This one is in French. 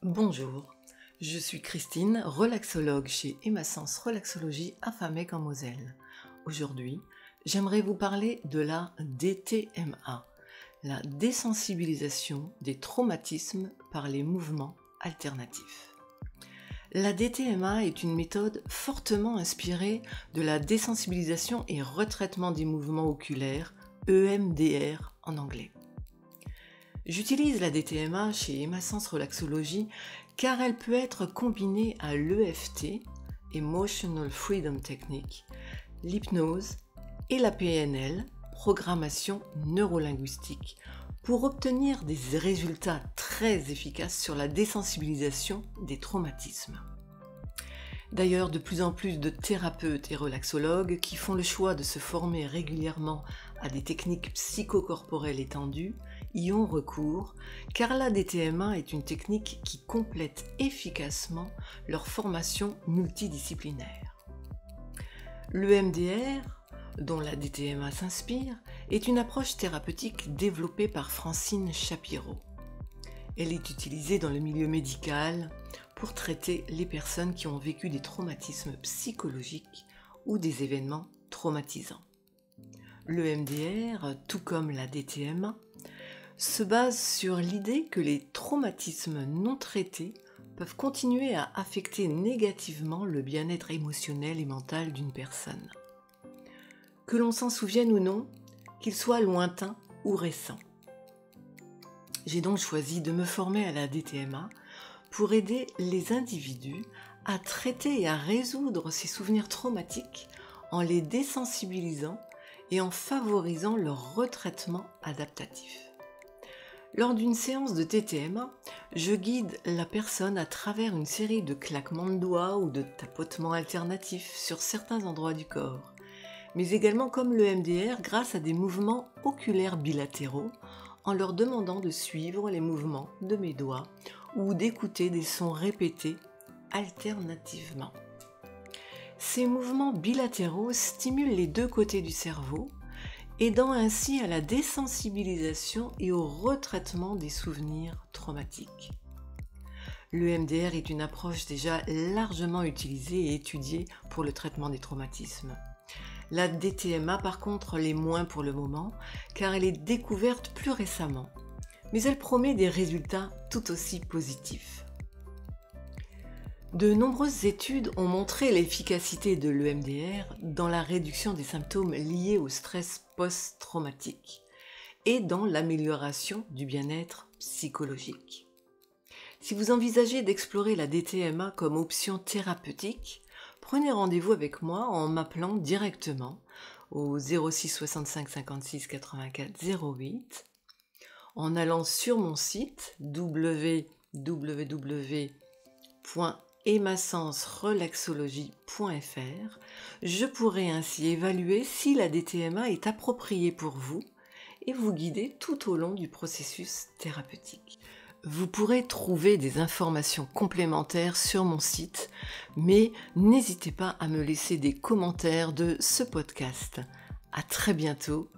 Bonjour, je suis Christine, relaxologue chez Emma-Sens Relaxologie à Famec en Moselle. Aujourd'hui, j'aimerais vous parler de la DTMA, la désensibilisation des traumatismes par les mouvements alternatifs. La DTMA est une méthode fortement inspirée de la désensibilisation et retraitement des mouvements oculaires, EMDR en anglais. J'utilise la DTMA chez Emma-Sens Relaxologie car elle peut être combinée à l'EFT, Emotional Freedom Technique, l'hypnose et la PNL, programmation neurolinguistique, pour obtenir des résultats très efficaces sur la désensibilisation des traumatismes. D'ailleurs, de plus en plus de thérapeutes et relaxologues qui font le choix de se former régulièrement à des techniques psychocorporelles étendues y ont recours, car la DTMA est une technique qui complète efficacement leur formation multidisciplinaire. L'EMDR, dont la DTMA s'inspire, est une approche thérapeutique développée par Francine Shapiro. Elle est utilisée dans le milieu médical pour traiter les personnes qui ont vécu des traumatismes psychologiques ou des événements traumatisants. L'EMDR, tout comme la DTMA, se base sur l'idée que les traumatismes non traités peuvent continuer à affecter négativement le bien-être émotionnel et mental d'une personne. Que l'on s'en souvienne ou non, qu'il soit lointain ou récent. J'ai donc choisi de me former à la DTMA pour aider les individus à traiter et à résoudre ces souvenirs traumatiques en les désensibilisant et en favorisant leur retraitement adaptatif. Lors d'une séance de DTMA, je guide la personne à travers une série de claquements de doigts ou de tapotements alternatifs sur certains endroits du corps, mais également comme le MDR grâce à des mouvements oculaires bilatéraux en leur demandant de suivre les mouvements de mes doigts ou d'écouter des sons répétés alternativement. Ces mouvements bilatéraux stimulent les deux côtés du cerveau, aidant ainsi à la désensibilisation et au retraitement des souvenirs traumatiques. L'EMDR est une approche déjà largement utilisée et étudiée pour le traitement des traumatismes. La DTMA par contre l'est moins pour le moment car elle est découverte plus récemment, mais elle promet des résultats tout aussi positifs. De nombreuses études ont montré l'efficacité de l'EMDR dans la réduction des symptômes liés au stress post-traumatique et dans l'amélioration du bien-être psychologique. Si vous envisagez d'explorer la DTMA comme option thérapeutique, prenez rendez-vous avec moi en m'appelant directement au 06 65 56 84 08, en allant sur mon site www.emma-sens-relaxologie.fr. Je pourrai ainsi évaluer si la DTMA est appropriée pour vous et vous guider tout au long du processus thérapeutique. Vous pourrez trouver des informations complémentaires sur mon site, mais n'hésitez pas à me laisser des commentaires de ce podcast. À très bientôt